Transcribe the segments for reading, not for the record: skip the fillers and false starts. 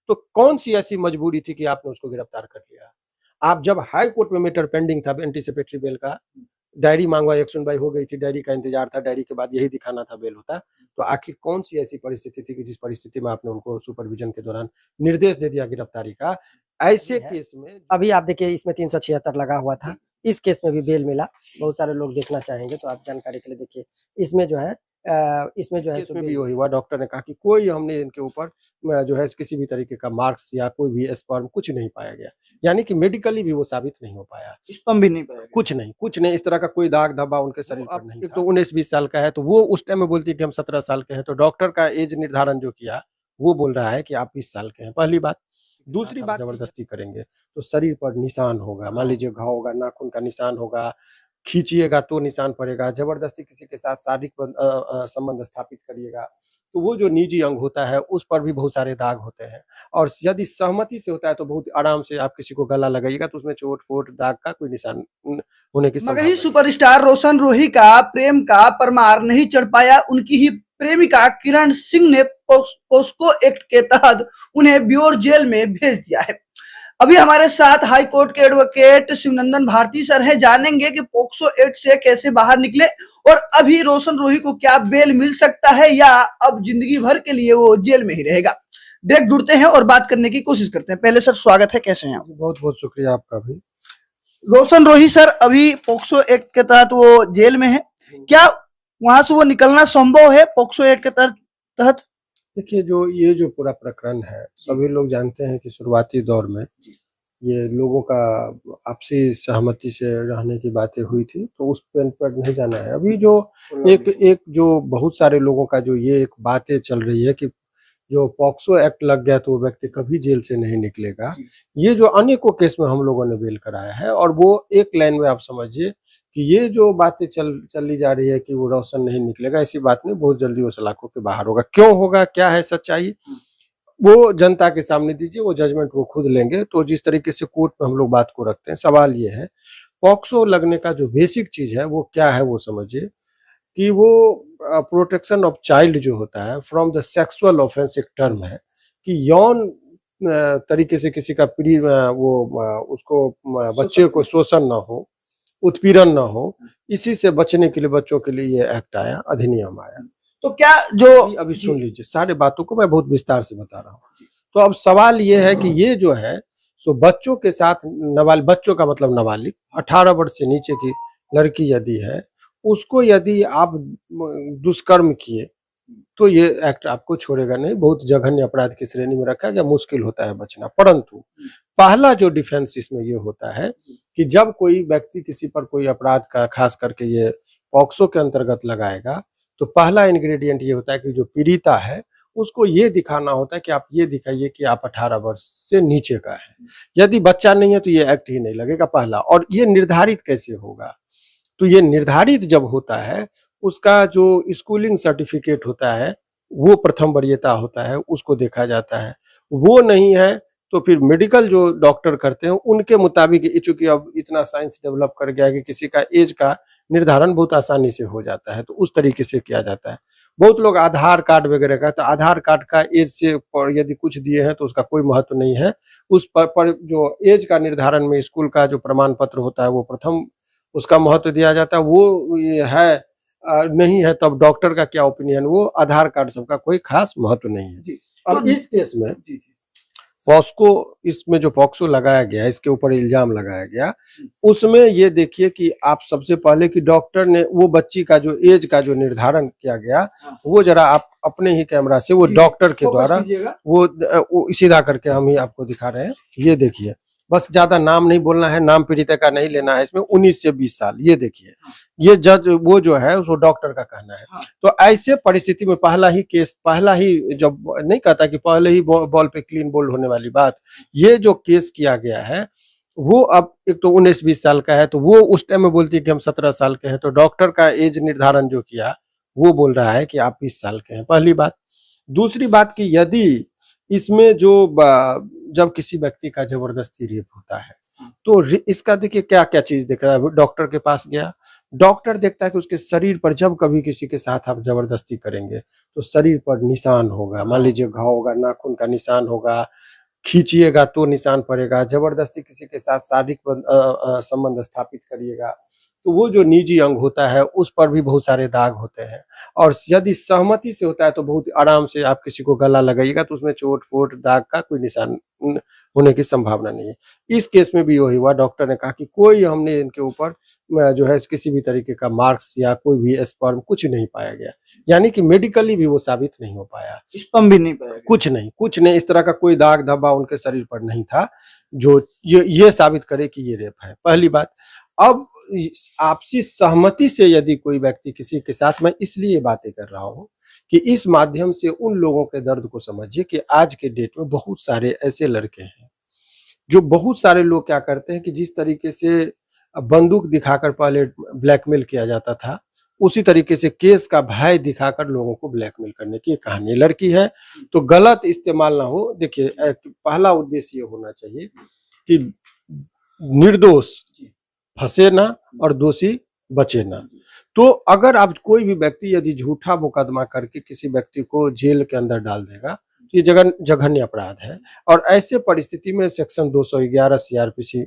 तो कौन सी ऐसी मजबूरी थी कि आपने उसको गिरफ्तार कर लिया? आप जब हाई कोर्ट में मैटर पेंडिंग था एंटीसिपेटरी बेल का, डायरी मांगवा, एक सुनवाई हो गई थी, डायरी का इंतजार था, डायरी के बाद यही दिखाना था बेल होता, तो आखिर कौन सी ऐसी परिस्थिति थी कि जिस परिस्थिति में आपने उनको सुपरविजन के दौरान निर्देश दे दिया गिरफ्तारी का? ऐसे केस में अभी आप देखिए इसमें 376 लगा हुआ था, इस केस में भी बेल मिला। बहुत सारे लोग देखना चाहेंगे तो आप जानकारी के लिए देखिए। इसमें जो है इसमें जो है केस में भी वही हुआ, डॉक्टर ने कहा कि कोई हमने इनके ऊपर जो है किसी भी तरीके का मार्क्स या कोई भी स्पर्म कुछ नहीं पाया गया, यानी कि मेडिकली भी वो साबित नहीं हो पाया, स्पर्म भी नहीं पाया, कुछ नहीं, इस तरह का कोई दाग धब्बा उनके शरीर पर नहीं। एक तो 19-20 साल का है, तो वो उस टाइम में बोलती है कि हम 17 साल के हैं, तो डॉक्टर का एज निर्धारण जो किया वो बोल रहा है कि आप 20 साल के हैं, पहली बात। दूसरी बात, जबरदस्ती करेंगे तो शरीर पर निशान होगा, मान लीजिए घाव होगा, नाखून का निशान होगा, खींचिएगा तो निशान पड़ेगा, जबरदस्ती किसी के साथ शारीरिक संबंध स्थापित करिएगा तो वो जो निजी अंग होता है उस पर भी बहुत सारे दाग होते हैं, और यदि सहमति से होता है तो बहुत आराम से आप किसी को गला लगाइएगा तो उसमें चोट फोट दाग का कोई निशान होने की मगही सुपरस्टार रोशन रोही का प्रेम का परमार नहीं चढ़ पाया। उनकी ही प्रेमिका किरण सिंह ने पोस्को एक्ट के तहत उन्हें ब्योर जेल में भेज दिया है। अभी हमारे साथ हाई कोर्ट के एडवोकेट शिवनंदन भारती सर हैं, जानेंगे कि पोक्सो एक्ट से कैसे बाहर निकले और अभी रोशन रोही को क्या बेल मिल सकता है या अब जिंदगी भर के लिए वो जेल में ही रहेगा। डायरेक्ट जुड़ते हैं और बात करने की कोशिश करते हैं। पहले सर स्वागत है, कैसे हैं आप? बहुत बहुत शुक्रिया आपका भी। रोशन रोही सर अभी पोक्सो एक्ट के तहत वो जेल में है, क्या वहां से वो निकलना संभव है पोक्सो एक्ट के तहत? देखिए, ये जो पूरा प्रकरण है, सभी लोग जानते हैं कि शुरुआती दौर में ये लोगों का आपसी सहमति से रहने की बातें हुई थी, तो उस पर नहीं जाना है। अभी जो एक जो बहुत सारे लोगों का जो ये एक बातें चल रही है कि जो पॉक्सो एक्ट लग गया तो वो व्यक्ति कभी जेल से नहीं निकलेगा, ये जो अनेकों केस में हम लोगों ने बेल कराया है, और वो एक लाइन में आप समझिए कि ये जो बातें चली जा रही है कि वो रोशन नहीं निकलेगा, ऐसी बात नहीं, बहुत जल्दी वो सलाखों के बाहर होगा। क्यों होगा, क्या है सच्चाई, वो जनता के सामने दीजिए, वो जजमेंट वो खुद लेंगे। तो जिस तरीके से कोर्ट में हम लोग बात को रखते हैं, सवाल ये है पॉक्सो लगने का जो बेसिक चीज है वो क्या है, वो समझिए कि वो प्रोटेक्शन ऑफ चाइल्ड जो होता है फ्रॉम द सेक्सुअल ऑफेंस, एक टर्म है कि यौन तरीके से किसी का उसको बच्चे को शोषण ना हो, उत्पीड़न ना हो, इसी से बचने के लिए बच्चों के लिए ये एक्ट आया, अधिनियम आया। तो क्या जो अभी सुन लीजिए, सारे बातों को मैं बहुत विस्तार से बता रहा हूँ। तो अब सवाल ये है कि ये जो है सो बच्चों के साथ बच्चों का मतलब नाबालिग 18 वर्ष से नीचे की लड़की यदि है, उसको यदि आप दुष्कर्म किए तो ये एक्ट आपको छोड़ेगा नहीं, बहुत जघन्य अपराध की श्रेणी में रखा गया, मुश्किल होता है बचना। परंतु पहला जो डिफेंस इसमें ये होता है कि जब कोई व्यक्ति किसी पर कोई अपराध का, खास करके ये पॉक्सो के अंतर्गत लगाएगा, तो पहला इंग्रेडिएंट ये होता है कि जो पीड़िता है उसको ये दिखाना होता है कि आप ये दिखाइए कि आप 18 वर्ष से नीचे का है। यदि बच्चा नहीं है तो ये एक्ट ही नहीं लगेगा, पहला। और ये निर्धारित कैसे होगा, तो ये निर्धारित जब होता है, उसका जो स्कूलिंग सर्टिफिकेट होता है वो प्रथम वरीयता होता है, उसको देखा जाता है। वो नहीं है तो फिर मेडिकल जो डॉक्टर करते हैं उनके मुताबिक, चूंकि अब इतना साइंस डेवलप कर गया है कि किसी का एज का निर्धारण बहुत आसानी से हो जाता है, तो उस तरीके से किया जाता है। बहुत लोग आधार कार्ड वगैरह का, तो आधार कार्ड का एज से यदि कुछ दिए हैं तो उसका कोई महत्व नहीं है। उस पर जो एज का निर्धारण में स्कूल का जो प्रमाण पत्र होता है वो प्रथम उसका महत्व दिया जाता है। वो ये है नहीं है तब डॉक्टर का क्या ओपिनियन, वो आधार कार्ड सबका कोई खास महत्व नहीं है। अब तो इस केस में पॉक्सो, इसमें जो पॉक्सो लगाया गया, इसके ऊपर इल्जाम लगाया गया, उसमें ये देखिए कि आप सबसे पहले कि डॉक्टर ने वो बच्ची का जो एज का जो निर्धारण किया गया, वो जरा आप अपने ही कैमरा से वो डॉक्टर के द्वारा वो सीधा करके हम ही आपको दिखा रहे हैं। ये देखिए, बस ज्यादा नाम नहीं बोलना है, नाम पीड़िता का नहीं लेना है इसमें, 19 से 20 साल। ये देखिए, ये जज वो जो है उसको डॉक्टर का कहना है। तो ऐसे परिस्थिति में पहला ही जब नहीं कहता कि पहले ही बॉल पे क्लीन बोल्ड होने वाली बात, ये जो केस किया गया है वो अब एक तो 19-20 साल का है, तो वो उस टाइम में बोलती है कि हम 17 साल के हैं, तो डॉक्टर का एज निर्धारण जो किया वो बोल रहा है कि आप 20 साल के हैं, पहली बात। दूसरी बात कि यदि इसमें जो जब किसी व्यक्ति का जबरदस्ती रेप होता है तो इसका देखिए क्या क्या चीज देख रहा है। डॉक्टर के पास गया, डॉक्टर देखता है कि उसके शरीर पर जब कभी किसी के साथ आप जबरदस्ती करेंगे तो शरीर पर निशान होगा, मान लीजिए घाव होगा, नाखून का निशान होगा, खींचिएगा तो निशान पड़ेगा, जबरदस्ती किसी के साथ शारीरिक संबंध स्थापित करिएगा तो वो जो निजी अंग होता है उस पर भी बहुत सारे दाग होते हैं। और यदि सहमति से होता है तो बहुत आराम से आप किसी को गला लगाइएगा तो उसमें चोट फोट दाग का कोई निशान होने की संभावना नहीं है। इस केस में भी वही हुआ, डॉक्टर ने कहा कि कोई हमने इनके ऊपर जो है किसी भी तरीके का मार्क्स या कोई भी स्पर्म कुछ नहीं पाया गया, यानी कि मेडिकली भी वो साबित नहीं हो पाया, स्पर्म भी नहीं पाया, कुछ नहीं इस तरह का कोई दाग धब्बा उनके शरीर पर नहीं था जो ये साबित करे कि ये रेप है, पहली बात। अब आपसी सहमति से यदि कोई व्यक्ति किसी के साथ, मैं इसलिए बातें कर रहा हूं कि इस माध्यम से उन लोगों के दर्द को समझिए कि आज के डेट में बहुत सारे ऐसे लड़के हैं जो, बहुत सारे लोग क्या करते हैं कि जिस तरीके से बंदूक दिखाकर पहले ब्लैकमेल किया जाता था, उसी तरीके से केस का भय दिखाकर लोगों को ब्लैकमेल करने की कहानी। लड़की है तो गलत इस्तेमाल ना हो। देखिए पहला उद्देश्य ये होना चाहिए कि निर्दोष फंसे ना और दोषी बचे ना। तो अगर आप कोई भी व्यक्ति यदि झूठा मुकदमा करके किसी व्यक्ति को जेल के अंदर डाल देगा तो ये जघन्य अपराध है। और ऐसे परिस्थिति में सेक्शन 211 सीआरपीसी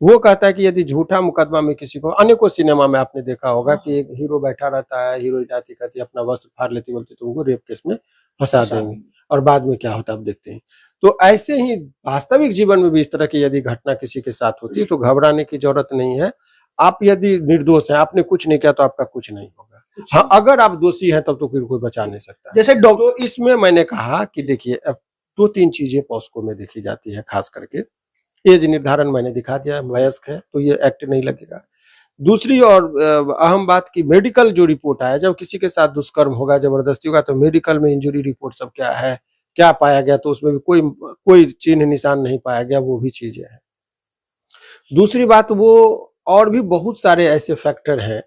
वो कहता है कि यदि झूठा मुकदमा में किसी को, अनेकों सिनेमा में आपने देखा होगा कि एक हीरो बैठा रहता है, हीरोइन आती कहती अपना वस्त्र फाड़ लेती, बोलती तुमको रेप केस में फंसा देंगे, और बाद में क्या होता है आप देखते हैं। तो ऐसे ही वास्तविक जीवन में भी इस तरह की यदि घटना किसी के साथ होती है तो घबराने की जरूरत नहीं है। आप यदि निर्दोष हैं, आपने कुछ नहीं किया तो आपका कुछ नहीं होगा। हाँ, अगर आप दोषी हैं तब तो फिर कोई बचा नहीं सकता। जैसे तो इसमें मैंने कहा कि देखिए 2-3 चीजें पॉस्को में देखी जाती है, खास करके एज निर्धारण मैंने दिखा दिया, वयस्क है तो ये एक्ट नहीं लगेगा। दूसरी और अहम बात की मेडिकल जो रिपोर्ट आया, जब किसी के साथ दुष्कर्म होगा, जबरदस्ती होगा, तो मेडिकल में इंजुरी रिपोर्ट सब क्या है, क्या पाया गया, तो उसमें भी कोई चिन्ह निशान नहीं पाया गया, वो भी चीजें हैं। दूसरी बात, वो और भी बहुत सारे ऐसे फैक्टर हैं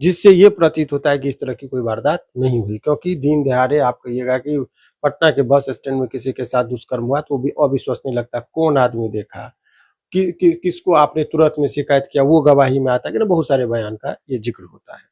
जिससे ये प्रतीत होता है कि इस तरह की कोई वारदात नहीं हुई, क्योंकि दिन दहाड़े आप कहिएगा कि पटना के बस स्टैंड में किसी के साथ दुष्कर्म हुआ तो वो भी अविश्वसनीय लगता है। कौन आदमी देखा किसको आपने तुरंत में शिकायत किया, वो गवाही में आता है कि ना, बहुत सारे बयान का ये जिक्र होता है।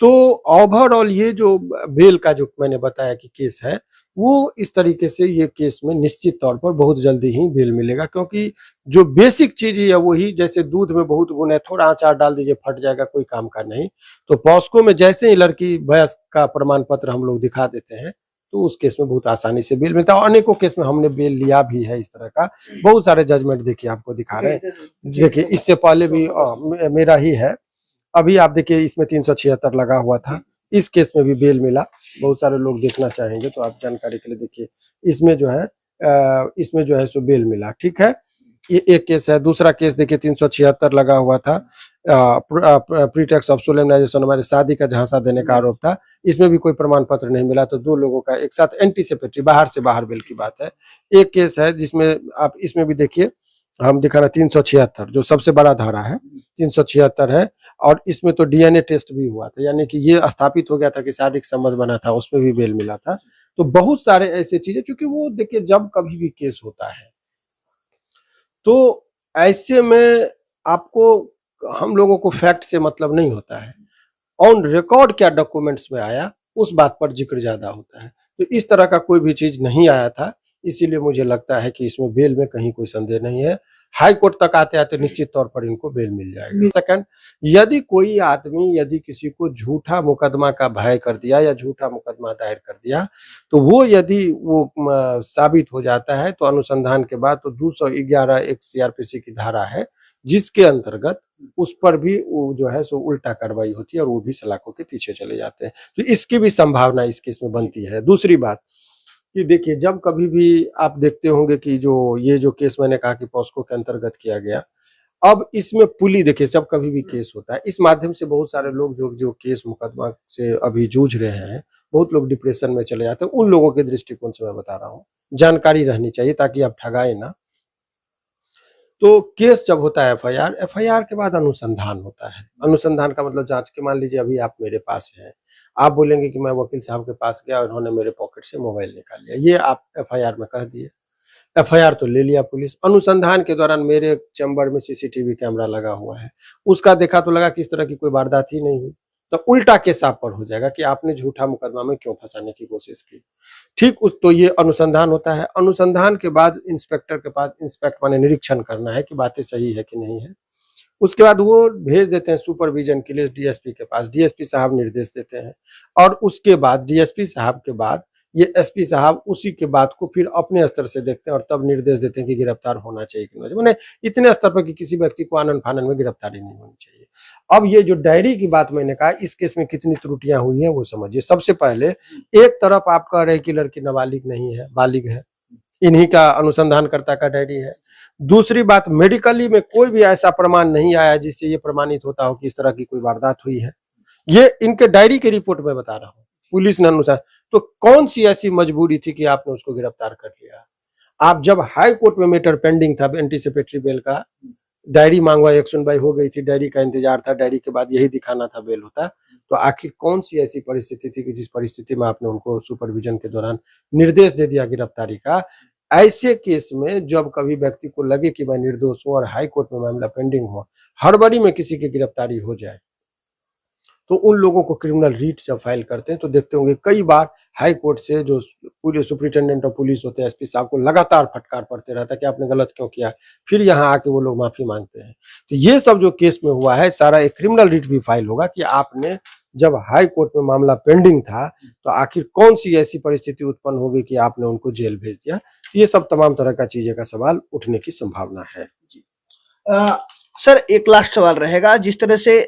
तो ओवरऑल ये जो बेल का जो मैंने बताया कि केस है, वो इस तरीके से ये केस में निश्चित तौर पर बहुत जल्दी ही बेल मिलेगा, क्योंकि जो बेसिक चीज है वही, जैसे दूध में बहुत गुण है, थोड़ा अचार डाल दीजिए फट जाएगा, कोई काम का नहीं। तो पॉस्को में जैसे ही लड़की वयस्क का प्रमाण पत्र हम लोग दिखा देते हैं तो उस केस में बहुत आसानी से बेल मिलता है। अनेकों केस में हमने बेल लिया भी है, इस तरह का बहुत सारे जजमेंट देखिए आपको दिखा रहे हैं। देखिए इससे पहले भी मेरा ही है, अभी आप देखिए इसमें 376 लगा हुआ था, इस केस में भी बेल मिला। बहुत सारे लोग देखना चाहेंगे तो आप जानकारी के लिए देखिए, इसमें जो है सो बेल मिला, ठीक है। ये एक केस है। दूसरा केस देखिए 376 लगा हुआ था, प्रीटेक्स ऑफ सोलेमनाइजेशन, हमारे शादी का झांसा देने का आरोप था, इसमें भी कोई प्रमाण पत्र नहीं मिला, तो 2 लोगों का एक साथ एंटीसिपेटरी बाहर से बाहर बेल की बात है। एक केस है जिसमें आप इसमें भी देखिए हम दिखाना 376 जो सबसे बड़ा धारा है, 376 है, और इसमें तो डीएनए टेस्ट भी हुआ था, यानी कि ये स्थापित हो गया था कि शारीरिक संबंध बना था, उसमें भी बेल मिला था। तो बहुत सारे ऐसे चीजें, क्योंकि वो देखिए जब कभी भी केस होता है तो ऐसे में आपको, हम लोगों को फैक्ट से मतलब नहीं होता है, ऑन रिकॉर्ड क्या डॉक्यूमेंट्स में आया उस बात पर जिक्र ज्यादा होता है। तो इस तरह का कोई भी चीज नहीं आया था, इसीलिए मुझे लगता है कि इसमें बेल में कहीं कोई संदेह नहीं है। हाई कोर्ट तक आते आते निश्चित तौर पर इनको बेल मिल जाएगा। सेकंड, यदि कोई आदमी यदि किसी को झूठा मुकदमा का भय कर दिया या झूठा मुकदमा दायर कर दिया, तो वो यदि वो साबित हो जाता है तो अनुसंधान के बाद तो 211 एक सीआरपीसी की धारा है जिसके अंतर्गत उस पर भी वो जो है सो उल्टा कार्रवाई होती है और वो भी सलाखों के पीछे चले जाते हैं। तो इसकी भी संभावना इस केस में बनती है। दूसरी बात कि देखिए, जब कभी भी आप देखते होंगे कि ये जो केस मैंने कहा कि पॉस्को के अंतर्गत किया गया, अब इसमें पुलिस, देखिए जब कभी भी केस होता है, इस माध्यम से बहुत सारे लोग जो केस मुकदमा से अभी जूझ रहे हैं, बहुत लोग डिप्रेशन में चले जाते हैं। उन लोगों के दृष्टिकोण से मैं बता रहा हूँ, जानकारी रहनी चाहिए ताकि आप ठगाए ना। तो केस जब होता है एफआईआर के बाद अनुसंधान होता है। अनुसंधान का मतलब जांच के, मान लीजिए अभी आप मेरे पास हैं, आप बोलेंगे कि मैं वकील साहब के पास गया और उन्होंने मेरे पॉकेट से मोबाइल निकाल लिया, ये आप एफआईआर में कह दिए। एफआईआर तो ले लिया पुलिस। अनुसंधान के दौरान मेरे चैम्बर में सीसीटीवी कैमरा लगा हुआ है, उसका देखा तो लगा कि इस तरह की कोई वारदात ही नहीं हुई। तो उल्टा केस आप पर हो जाएगा कि आपने झूठा मुकदमा में क्यों फंसाने की कोशिश की। ठीक उस तो ये अनुसंधान होता है। अनुसंधान के बाद इंस्पेक्टर के पास इंस्पेक्ट माने निरीक्षण करना है कि बातें सही है कि नहीं है। उसके बाद वो भेज देते हैं सुपरविजन के लिए डीएसपी के पास, डीएसपी साहब निर्देश देते हैं और उसके बाद डीएसपी साहब के बाद ये एसपी साहब उसी के बात को फिर अपने स्तर से देखते हैं और तब निर्देश देते हैं कि गिरफ्तार होना चाहिए कि नहीं। मैंने इतने स्तर पर कि किसी व्यक्ति को आनन फानन में गिरफ्तारी नहीं होनी चाहिए। अब ये जो डायरी की बात मैंने कहा, इस केस में कितनी त्रुटियां हुई हैं वो समझिए। सबसे पहले एक तरफ आप कह रहे हैं कि लड़की नाबालिग नहीं है, बालिग है, इन्हीं का अनुसंधानकर्ता का डायरी है। दूसरी बात, मेडिकली में कोई भी ऐसा प्रमाण नहीं आया जिससे ये प्रमाणित होता हो कि इस तरह की कोई वारदात हुई है। ये इनके डायरी के रिपोर्ट में बता रहा हूँ, पुलिस ने अनुसार। तो कौन सी ऐसी मजबूरी थी कि आपने उसको गिरफ्तार कर लिया? आप जब हाई कोर्ट में मैटर पेंडिंग था एंटीसिपेटरी बेल का, डायरी मांगवा, एक सुनवाई हो गई थी, डायरी का इंतजार था, डायरी के बाद यही दिखाना था बेल होता, तो आखिर कौन सी ऐसी परिस्थिति थी कि जिस परिस्थिति में आपने उनको सुपरविजन के दौरान निर्देश दे दिया गिरफ्तारी का? ऐसे केस में जब कभी व्यक्ति को लगे कि मैं निर्दोष हूं और हाई कोर्ट में मामला पेंडिंग हो, हड़बड़ी में किसी की गिरफ्तारी हो जाए, तो उन लोगों को क्रिमिनल रीट जब फाइल करते हैं तो देखते होंगे कई बार हाई कोर्ट से जो पुलिस सुपरिटेंडेंट ऑफ पुलिस होते हैं, एसपी साहब को लगातार फटकार पड़ते रहता है कि आपने गलत क्यों किया। फिर यहाँ आके वो लोग माफी मांगते हैं। तो ये सब जो केस में हुआ है, सारा एक क्रिमिनल रीट भी फाइल होगा कि आपने जब हाई कोर्ट में मामला पेंडिंग था तो आखिर कौन सी ऐसी परिस्थिति उत्पन्न हो गई कि आपने उनको जेल भेज दिया। तो ये सब तमाम तरह का चीजें का सवाल उठने की संभावना है। सर, एक लास्ट सवाल रहेगा। जिस तरह से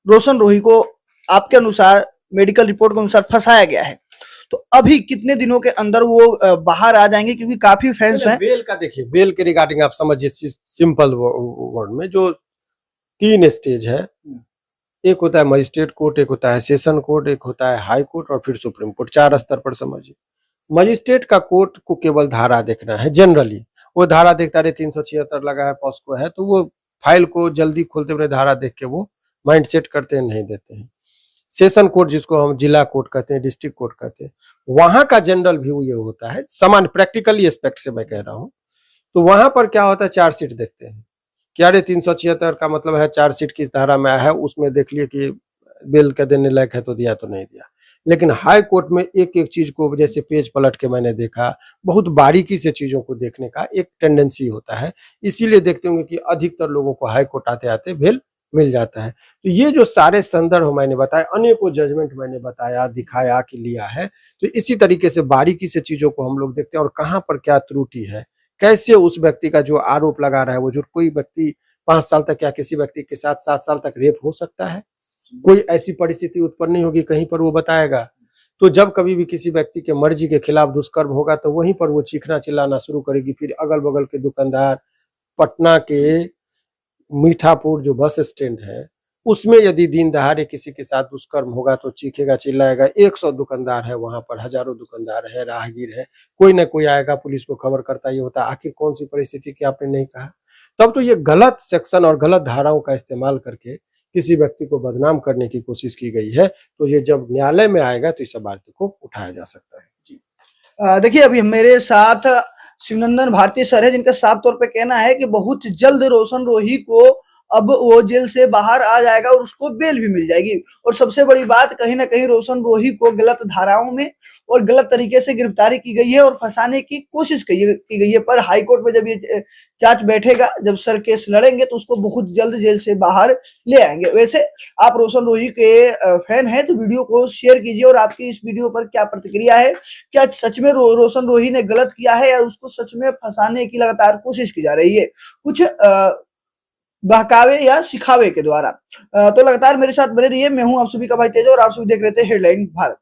रोशन रोही को आपके अनुसार मेडिकल रिपोर्ट के अनुसार फंसाया गया है, तो अभी कितने दिनों के अंदर वो बाहर आ जाएंगे? क्योंकि काफी फैंस हैं। बेल का देखिए, बेल के रिगार्डिंग आप समझिए सिंपल वर्ड में, जो 3 स्टेज है, एक होता है मजिस्ट्रेट कोर्ट, एक होता है सेशन कोर्ट, एक होता है हाई कोर्ट और फिर सुप्रीम कोर्ट। 4 स्तर पर समझिए। मजिस्ट्रेट का कोर्ट को केवल धारा देखना है। जनरली वो धारा देखता रहे, 376 लगा है, पॉस्को है, तो वो फाइल को जल्दी खोलते हुए धारा देख के वो माइंड सेट करते हैं, नहीं देते हैं। सेशन कोर्ट, जिसको हम जिला कोर्ट कहते हैं, डिस्ट्रिक्ट कोर्ट कहते हैं, वहां का जनरल व्यू ये होता है, सामान्य प्रैक्टिकली एस्पेक्ट से मैं कह रहा हूँ। तो वहां पर क्या होता है, चार्जशीट देखते हैं कि अरे 376 का मतलब है चार्जशीट किस धारा में आया है, उसमें देख लिए कि बेल का देने लायक है तो दिया, तो नहीं दिया। लेकिन हाई कोर्ट में एक एक चीज को जैसे पेज पलट के मैंने देखा, बहुत बारीकी से चीजों को देखने का एक टेंडेंसी होता है। इसीलिए देखते होंगे कि अधिकतर लोगों को हाई कोर्ट आते आते बेल मिल जाता है। तो ये जो सारे संदर्भ मैंने बताया, अनेकों जजमेंट मैंने बताया, दिखाया कि लिया है, तो इसी तरीके से बारीकी से चीजों को हम लोग देखते हैं और कहाँ पर क्या त्रुटि है, कैसे उस व्यक्ति का जो आरोप लगा रहा है वो, जो कोई व्यक्ति 5 साल तक या किसी व्यक्ति के साथ 7 साल तक रेप हो सकता है, कोई ऐसी परिस्थिति उत्पन्न नहीं होगी, कहीं पर वो बताएगा। तो जब कभी भी किसी व्यक्ति के मर्जी के खिलाफ दुष्कर्म होगा तो वहीं पर वो चीखना चिल्लाना शुरू करेगी। फिर अगल बगल के दुकानदार, पटना के मीठापुर जो बस स्टैंड है उसमें यदि दिन दहाड़े किसी के साथ दुष्कर्म होगा तो चीखेगा चिल्लाएगा। 100 दुकानदार है वहां पर, हजारों दुकानदार है, राहगीर है, कोई ना कोई आएगा, पुलिस को खबर करता ही होता। आखिर कौन सी परिस्थिति की आपने नहीं कहा? तब तो ये गलत सेक्शन और गलत धाराओं का इस्तेमाल करके किसी व्यक्ति को बदनाम करने की कोशिश की गई है। तो ये जब न्यायालय में आएगा तो इस बात को उठाया जा सकता है। जी देखिए, अभी मेरे साथ शिवनंदन भारती सर है, जिनका साफ तौर पे कहना है कि बहुत जल्द रोशन रोही को अब वो जेल से बाहर आ जाएगा और उसको बेल भी मिल जाएगी। और सबसे बड़ी बात, कहीं ना कहीं रोशन रोही को गलत धाराओं में और गलत तरीके से गिरफ्तारी की गई है और फंसाने की कोशिश की गई है। पर हाईकोर्ट में जब ये जांच बैठेगा, जब सर केस लड़ेंगे, तो उसको बहुत जल्द जेल से बाहर ले आएंगे। वैसे आप रोशन रोही के फैन हैं तो वीडियो को शेयर कीजिए। और आपकी इस वीडियो पर क्या प्रतिक्रिया है? क्या सच में रोशन रोही ने गलत किया है या उसको सच में फंसाने की लगातार कोशिश की जा रही है, कुछ बहकावे या सिखावे के द्वारा? तो लगातार मेरे साथ बने रहिए। मैं हूं आप सभी का भाई तेज और आप सभी देख रहे थे हेडलाइन भारत।